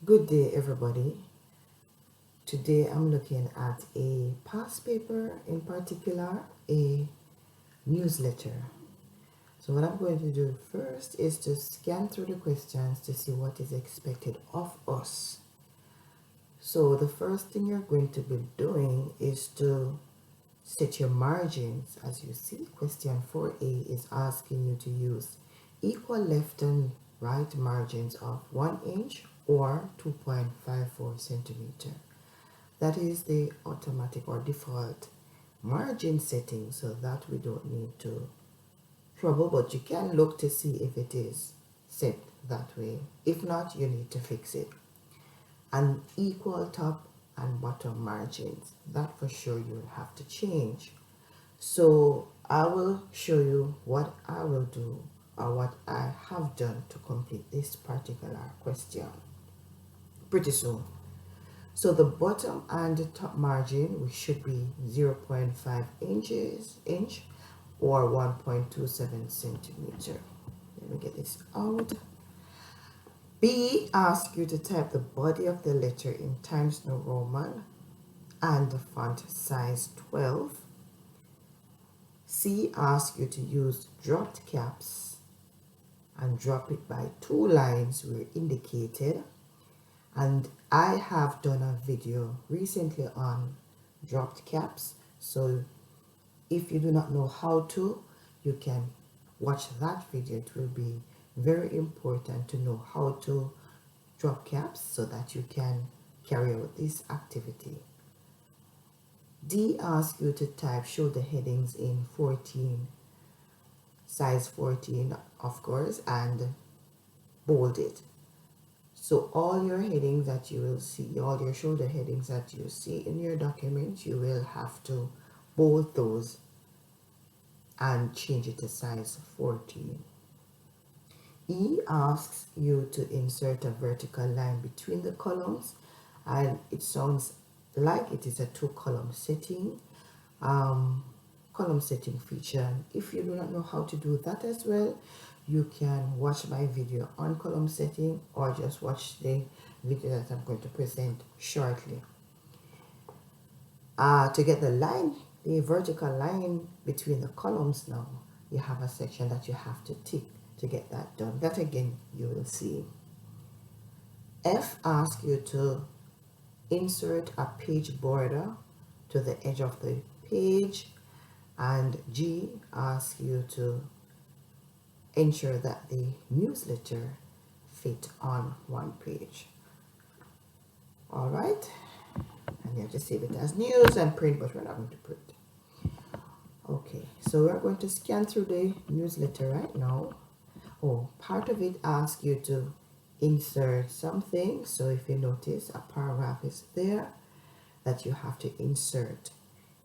Good day, everybody. Today I'm looking at a past paper, in particular a newsletter. So what I'm going to do first is to scan through the questions to see what is expected of us. So the first thing you're going to be doing is to set your margins. As you see, question 4a is asking you to use equal left and right margins of 1 inch or 2.54 centimeter. That is the automatic or default margin setting, so that we don't need to trouble, but you can look to see if it is set that way. If not, you need to fix it. And equal top and bottom margins, that for sure you will have to change. So I will show you what I will do or what I have done to complete this particular question pretty soon. So the bottom and the top margin, which should be 0.5 inch or 1.27 centimeter. Let me get this out. B asks you to type the body of the letter in Times New Roman and the font size 12. C asks you to use dropped caps and drop it by 2 lines where indicated. And I have done a video recently on dropped caps, so if you do not know how to, you can watch that video. It will be very important to know how to drop caps so that you can carry out this activity. D asks you to type show the headings in 14, size 14 of course, and bold it. So all your headings that you will see, all your shoulder headings that you see in your document, you will have to bold those and change it to size 14. E asks you to insert a vertical line between the columns, and it sounds like it is a 2-column setting, column setting feature. If you do not know how to do that as well, you can watch my video on column setting or just watch the video that I'm going to present shortly. To get the line, the vertical line between the columns now, you have a section that you have to tick to get that done. That again, you will see. F asks you to insert a page border to the edge of the page, and G asks you to ensure that the newsletter fit on one page. All right, and you have to save it as news and print, but we're not going to print. Okay, so we're going to scan through the newsletter right now. Oh, part of it asks you to insert something. So if you notice, a paragraph is there that you have to insert.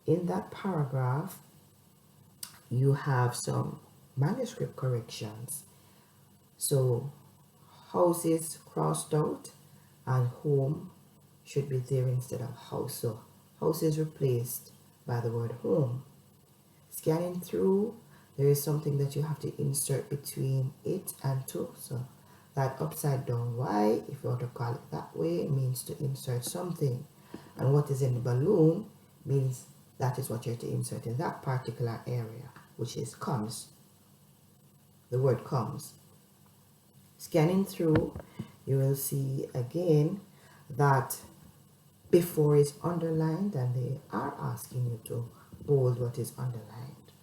In that paragraph, you have some manuscript corrections. So house is crossed out and home should be there instead of house. So house is replaced by the word home. Scanning through, there is something that you have to insert between it and to. So that upside down Y, if you want to call it that way, means to insert something. And what is in the balloon means that is what you're to insert in that particular area, which is comes. The word comes. Scanning through, you will see again that before is underlined, and they are asking you to bold what is underlined.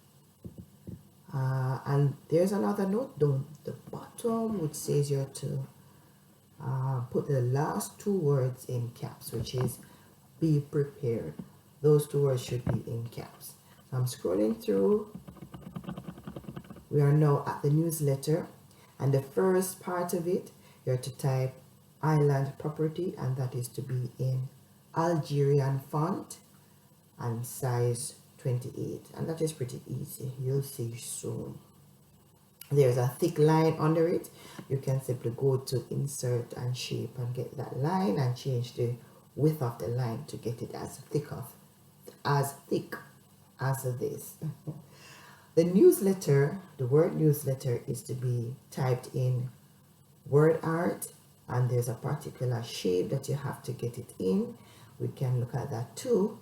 And there's another note down the bottom which says you're to put the last 2 words in caps, which is be prepared. Those 2 words should be in caps. So I'm scrolling through. We are now at the newsletter, and the first part of it, you're to type island property, and that is to be in Algerian font and size 28, and that is pretty easy. You'll see soon. There's a thick line under it. You can simply go to insert and shape and get that line and change the width of the line to get it as thick as this. The newsletter, the word newsletter is to be typed in word art and there's a particular shape that you have to get it in. We can look at that too.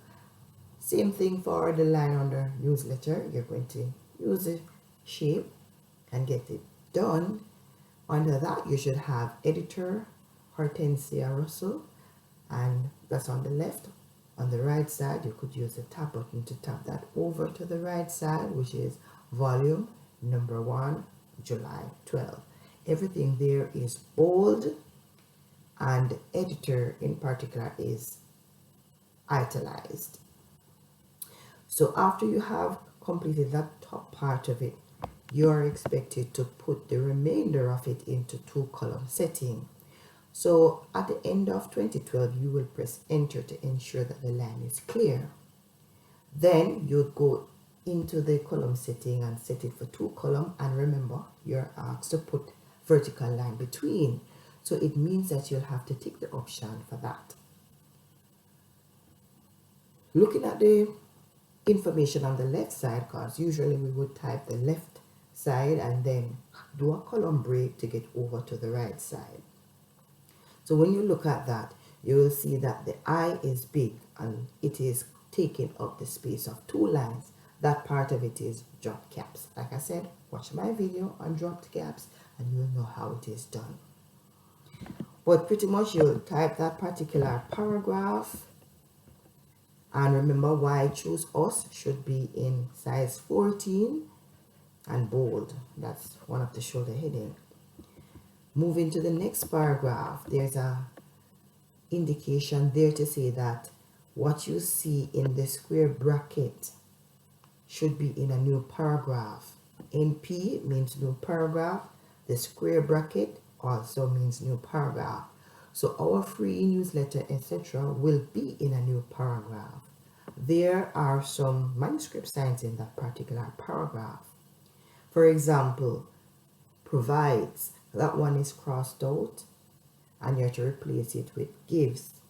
Same thing for the line under newsletter. You're going to use the shape and get it done. Under that, you should have editor Hortensia Russell, and that's on the left. On the right side, you could use the tab button to tap that over to the right side, which is volume number 1, July 12. Everything there is bold, and editor in particular is italicized. So after you have completed that top part of it, you are expected to put the remainder of it into 2-column setting. So at the end of 2012, you will press enter to ensure that the line is clear. Then you'd go into the column setting and set it for 2-column, and remember, you're asked to put vertical line between. So it means that you'll have to tick the option for that. Looking at the information on the left side, because usually we would type the left side and then do a column break to get over to the right side. So when you look at that, you will see that the I is big and it is taking up the space of 2 lines. That part of it is drop caps. Like I said, watch my video on dropped caps and you will know how it is done. But pretty much you'll type that particular paragraph, and remember why choose us should be in size 14 and bold. That's one of the shoulder heading. Moving to the next paragraph, there's a indication there to say that what you see in the square bracket should be in a new paragraph. NP means new paragraph. The square bracket also means new paragraph. So our free newsletter, etc., will be in a new paragraph. There are some manuscript signs in that particular paragraph. For example, provides, that one is crossed out and you have to replace it with gives.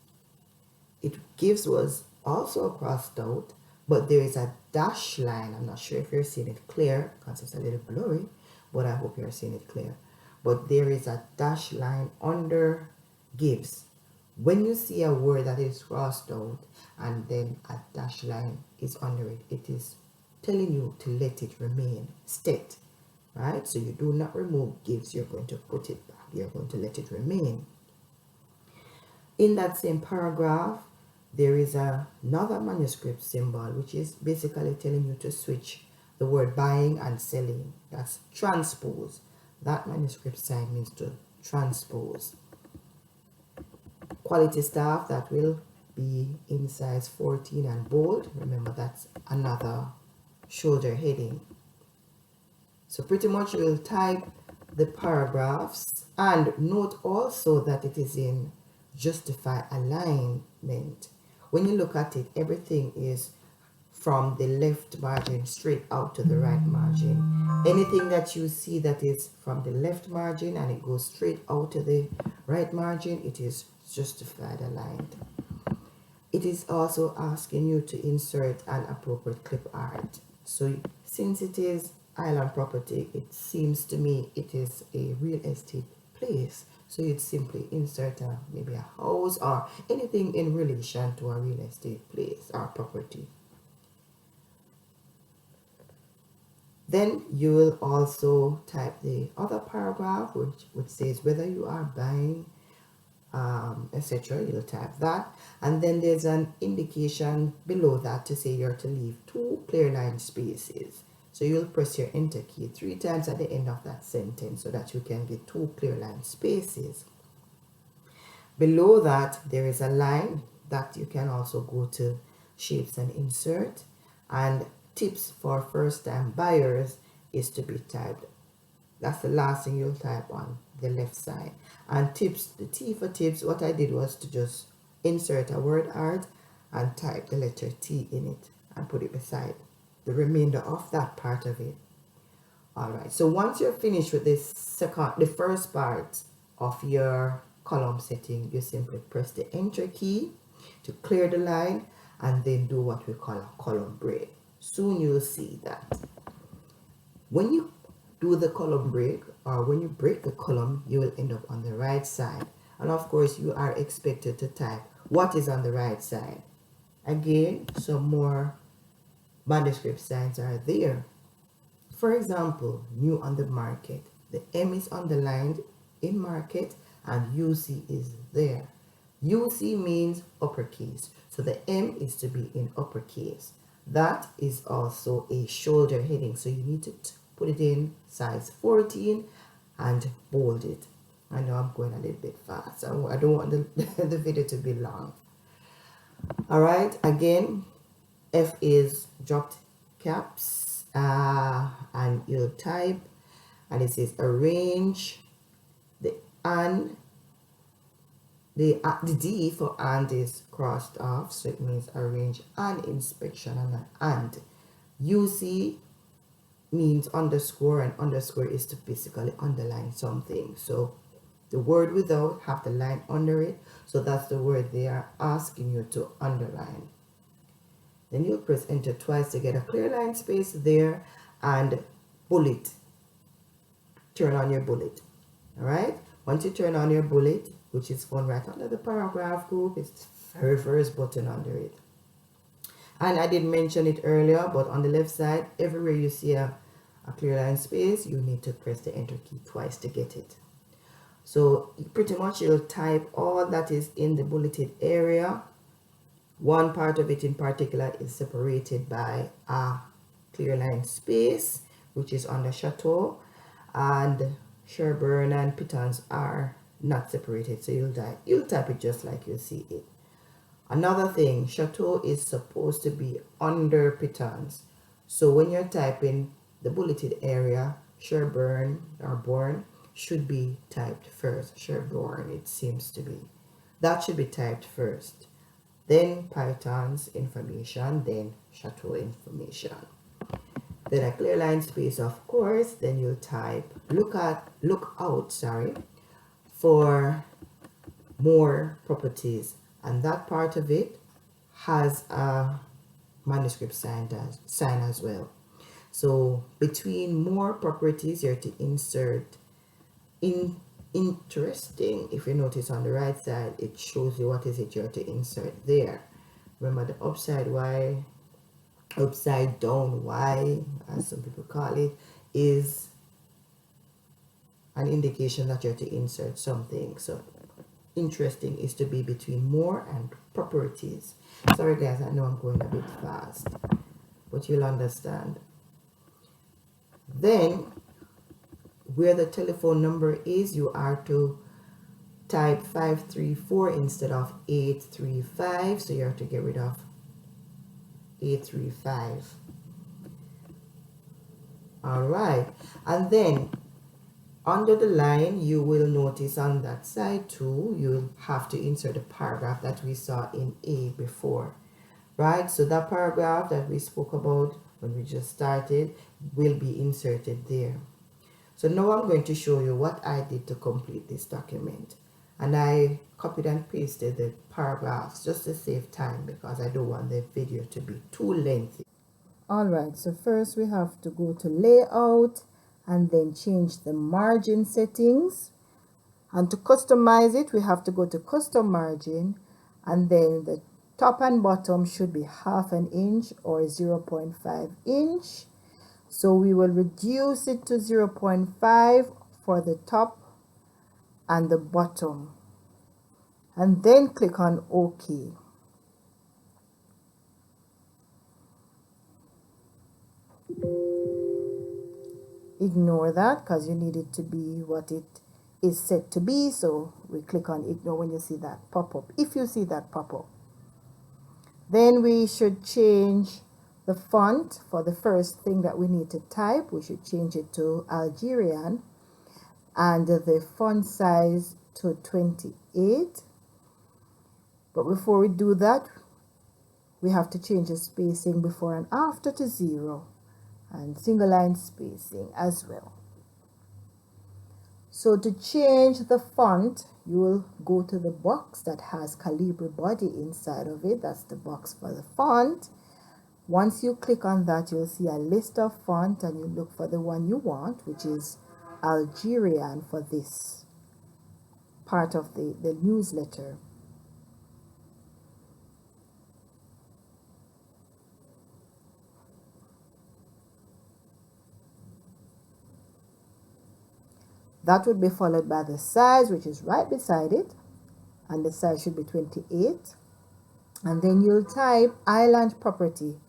Gives was also crossed out, but there is a dash line. I'm not sure if you're seeing it clear because it's a little blurry, but I hope you're seeing it clear. But there is a dash line under gives. When you see a word that is crossed out and then a dash line is under it, it is telling you to let it remain state, right? So you do not remove gives, you're going to put it back, you're going to let it remain. In that same paragraph, there is another manuscript symbol, which is basically telling you to switch the word buying and selling. That's transpose. That manuscript sign means to transpose. Quality staff, that will be in size 14 and bold. Remember, that's another shoulder heading. So pretty much you will type the paragraphs, and note also that it is in justify alignment. When you look at it, everything is from the left margin straight out to the right margin. Anything that you see that is from the left margin and it goes straight out to the right margin, it is justified aligned. It is also asking you to insert an appropriate clip art. So since it is island property, it seems to me it is a real estate place. So you'd simply insert maybe a house or anything in relation to a real estate place or property. Then you will also type the other paragraph which says whether you are buying, etc. You'll type that, and then there's an indication below that to say you're to leave 2 clear line spaces. So you'll press your enter key 3 times at the end of that sentence so that you can get 2 clear line spaces. Below that, there is a line that you can also go to shapes and insert, and tips for first time buyers is to be typed. That's the last thing you'll type on the left side. And tips, the T for tips, what I did was to just insert a word art and type the letter T in it and put it beside the remainder of that part of it. Alright, so once you're finished with the first part of your column setting, you simply press the enter key to clear the line and then do what we call a column break. Soon you'll see that when you do the column break, or when you break the column, you will end up on the right side. And of course, you are expected to type what is on the right side. Again, some more manuscript signs are there. For example, new on the market. The M is underlined in market and UC is there. UC means uppercase. So the M is to be in uppercase. That is also a shoulder heading. So you need to put it in size 14 and bold it. I know I'm going a little bit fast. I don't want the video to be long. All right, again, F is dropped caps, and you'll type, and it says arrange. The and the D for and is crossed off, so it means arrange and inspection and. UC means underscore, and underscore is to basically underline something. So the word without have the line under it, so that's the word they are asking you to underline. Then you'll press enter twice to get a clear line space there, and bullet. Turn on your bullet. All right. Once you turn on your bullet, which is found right under the paragraph group, it's the very first button under it. And I did mention it earlier, but on the left side, everywhere you see a clear line space, you need to press the enter key twice to get it. So pretty much you'll type all that is in the bulleted area. One part of it in particular is separated by a clear line space, which is under Chateau, and Sherburne and Pitons are not separated, so you'll type it just like you see it. Another thing, Chateau is supposed to be under Pitons, so when you're typing the bulleted area, Sherburne or Bourne should be typed first. Sherburne, it seems to be. That should be typed first. Then Python's information, then Chateau information. Then a clear line space, of course. Then you'll type look out for more properties, and that part of it has a manuscript sign as well. So between more properties, you're to insert interesting. If you notice on the right side, it shows you what is it you're to insert there. Remember the upside down Y, as some people call it, is an indication that you're to insert something. So interesting is to be between more and properties. Sorry guys, I know I'm going a bit fast, but you'll understand. Then where the telephone number is, you are to type 534 instead of 835, so you have to get rid of 835. All right, and then under the line, you will notice on that side too, you'll have to insert the paragraph that we saw in A before, right? So that paragraph that we spoke about when we just started will be inserted there. So now I'm going to show you what I did to complete this document. And I copied and pasted the paragraphs just to save time because I don't want the video to be too lengthy. All right, so first we have to go to layout and then change the margin settings. And to customize it, we have to go to custom margin, and then the top and bottom should be 1/2 inch or 0.5 inch. So we will reduce it to 0.5 for the top and the bottom, and then click on OK. Ignore that because you need it to be what it is set to be, so we click on ignore when you see that pop up, if you see that pop up. Then we should change the font. For the first thing that we need to type, we should change it to Algerian, and the font size to 28. But before we do that, we have to change the spacing before and after to 0, and single line spacing as well. So to change the font, you will go to the box that has Calibri body inside of it. That's the box for the font. Once you click on that, you'll see a list of font, and you look for the one you want, which is Algerian for this part of the newsletter. That would be followed by the size, which is right beside it, and the size should be 28. And then you'll type island property,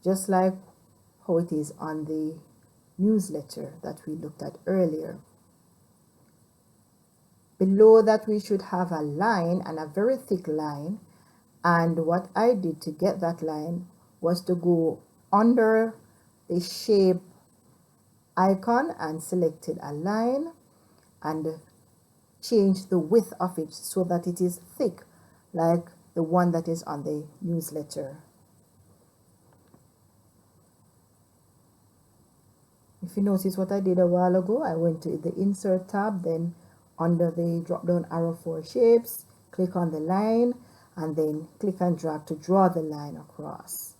just like how it is on the newsletter that we looked at earlier. Below that, we should have a line, and a very thick line. And what I did to get that line was to go under the shape icon and selected a line and change the width of it so that it is thick, like the one that is on the newsletter. If you notice what I did a while ago, I went to the Insert tab, then under the drop-down arrow for shapes, click on the line, and then click and drag to draw the line across.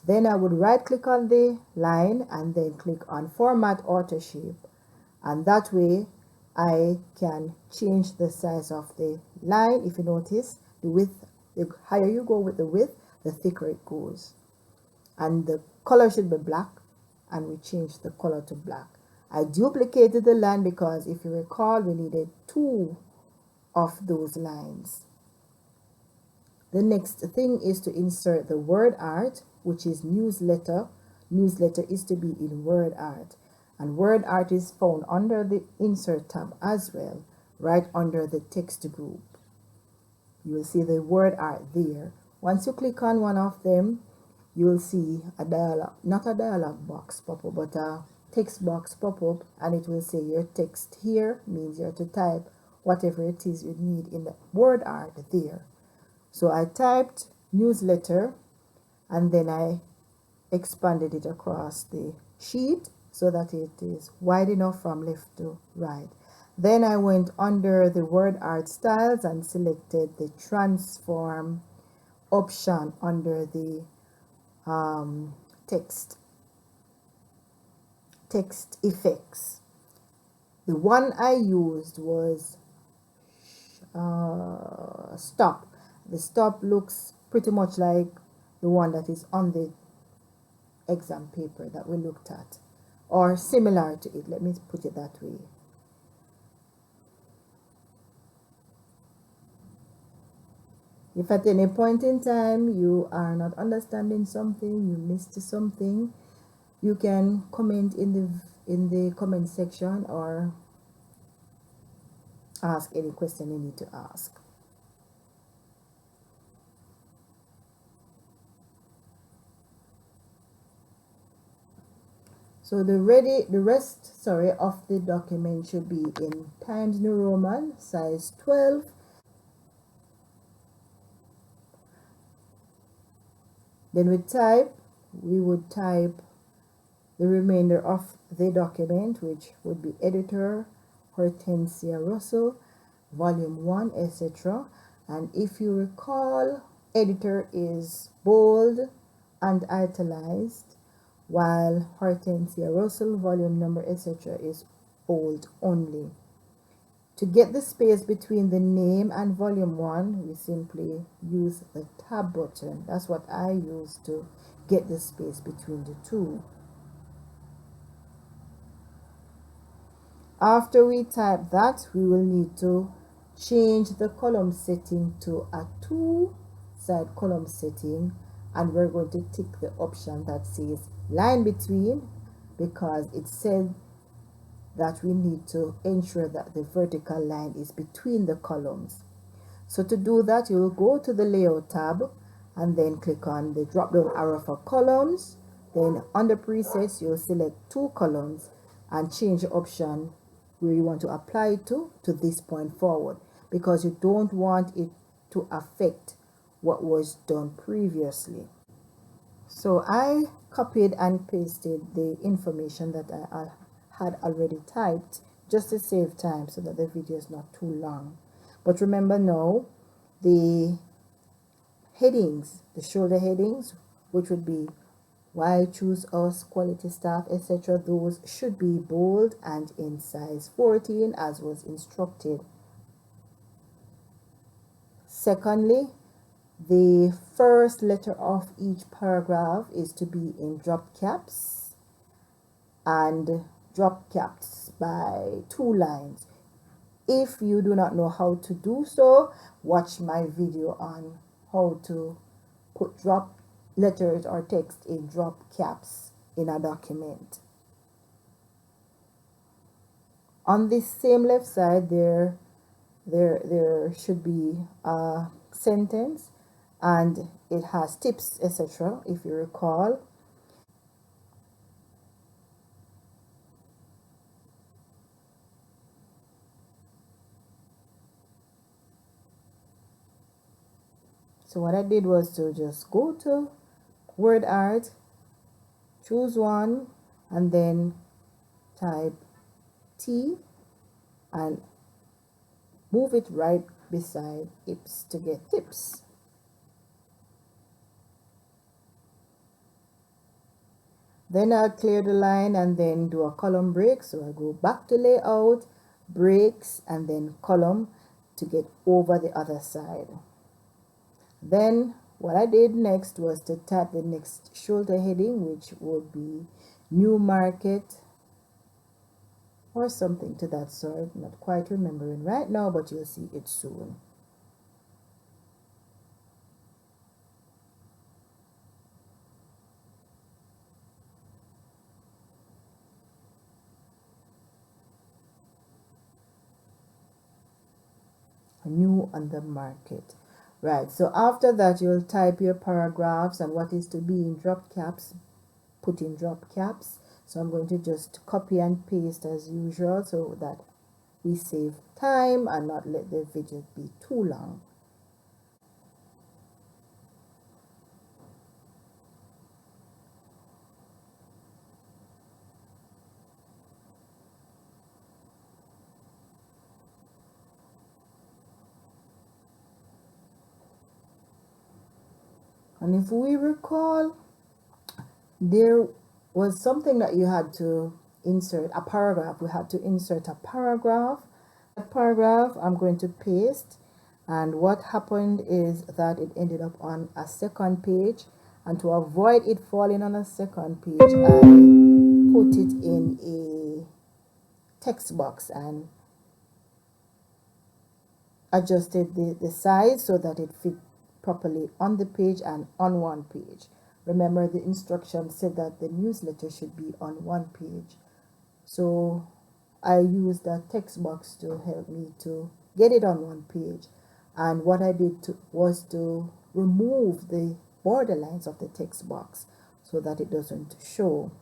Then I would right-click on the line and then click on Format Auto Shape, and that way I can change the size of the line. If you notice, the width, the higher you go with the width, the thicker it goes. And the color should be black, and we change the color to black. I duplicated the line because if you recall, we needed 2 of those lines. The next thing is to insert the word art, which is newsletter. Newsletter is to be in word art, and word art is found under the Insert tab as well, right under the text group. You will see the word art there. Once you click on one of them, you will see a dialog, not a dialog box pop up, but a text box pop up, and it will say your text here means you're to type whatever it is you need in the word art there. So I typed newsletter, and then I expanded it across the sheet so that it is wide enough from left to right. Then I went under the word art styles and selected the transform option under the text effects. The one I used was stop. The stop looks pretty much like the one that is on the exam paper that we looked at, or similar to it. Let me put it that way. If at any point in time you are not understanding something, you missed something, you can comment in the comment section or ask any question you need to ask. So the rest of the document should be in Times New Roman, size 12. Then we would type the remainder of the document, which would be editor Hortensia Russell, volume 1, etc. And if you recall, editor is bold and italicized, while Hortensia Russell, volume number, etc. is bold only. To get the space between the name and volume 1, we simply use the tab button. That's what I use to get the space between the two. After we type that, we will need to change the column setting to a 2-side column setting, and we're going to tick the option that says line between, because it said that we need to ensure that the vertical line is between the columns. So to do that, you will go to the layout tab and then click on the drop down arrow for columns. Then under presets, you'll select 2 columns and change the option where you want to apply it to this point forward, because you don't want it to affect what was done previously. So I copied and pasted the information that I had already typed just to save time so that the video is not too long. But remember now, the headings, the shoulder headings, which would be why choose us, quality staff, etc. Those should be bold and in size 14 as was instructed. Secondly, the first letter of each paragraph is to be in drop caps, and drop caps by 2 lines. If you do not know how to do so, watch my video on how to put drop letters or text in drop caps in a document. On this same left side, there should be a sentence, and it has tips, etc. If you recall. So what I did was to just go to word art, choose one, and then type T and move it right beside tips to get tips. Then I'll clear the line and then do a column break. So I go back to layout, breaks, and then column to get over the other side. Then what I did next was to type the next shoulder heading, which would be new market or something to that sort. Not quite remembering right now, but you'll see it soon. New on the market. Right, so after that you'll type your paragraphs and what is to be in drop caps, put in drop caps. So I'm going to just copy and paste as usual so that we save time and not let the video be too long. And if we recall, there was something that you had to insert, a paragraph. We had to insert a paragraph. That paragraph I'm going to paste, and what happened is that it ended up on a second page, and to avoid it falling on a second page, I put it in a text box and adjusted the size so that it fit properly on the page and on one page. Remember, the instructions said that the newsletter should be on one page. So I used that text box to help me to get it on one page. And what I did was to remove the borderlines of the text box so that it doesn't show.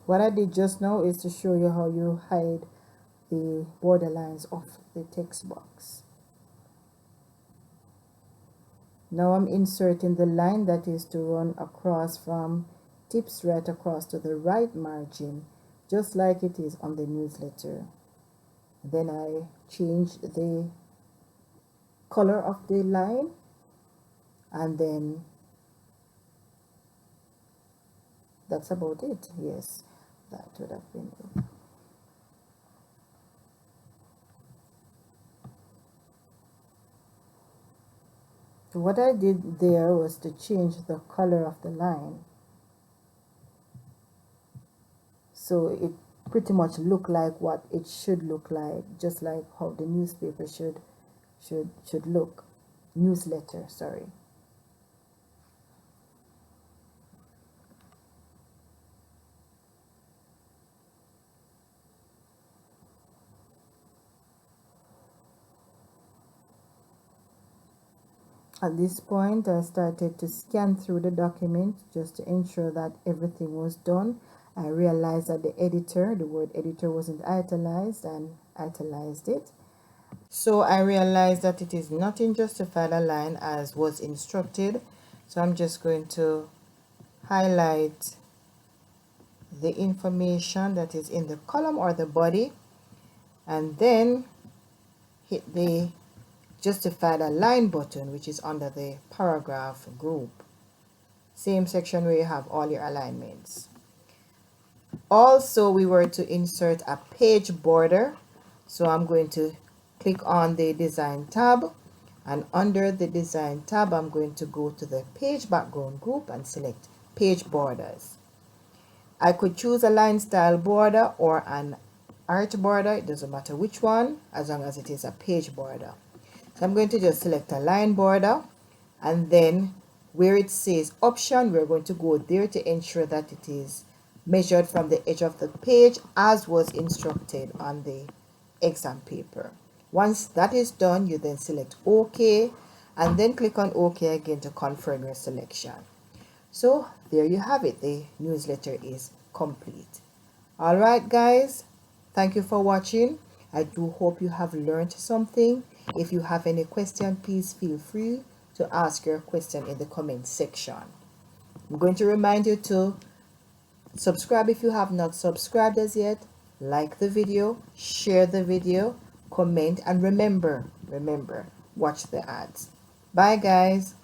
What I did just now is to show you how you hide the borderlines of the text box. Now I'm inserting the line that is to run across from tips right across to the right margin, just like it is on the newsletter. Then I change the color of the line, and then that's about it. Yes, that would have been it. So what I did there was to change the color of the line. so it pretty much look like what it should look like, just like how the newspaper should look. Newsletter, sorry. At this point, I started to scan through the document just to ensure that everything was done. I realized that the word editor wasn't italicized, and italicized it. So I realized that it is not in justified align as was instructed. So I'm just going to highlight the information that is in the column or the body, and then hit the justified align button, which is under the paragraph group. Same section where you have all your alignments. Also, we were to insert a page border. So I'm going to click on the design tab, and under the design tab, I'm going to go to the page background group and select page borders. I could choose a line style border or an art border. It doesn't matter which one, as long as it is a page border. So I'm going to just select a line border, and then where it says option, we're going to go there to ensure that it is measured from the edge of the page as was instructed on the exam paper. Once that is done, you then select OK, and then click on OK again to confirm your selection. So there you have it. The newsletter is complete. All right, guys. Thank you for watching. I do hope you have learned something. If you have any question, please feel free to ask your question in the comment section. I'm going to remind you to subscribe if you have not subscribed as yet. Like the video, share the video, comment, and remember, watch the ads. Bye, guys.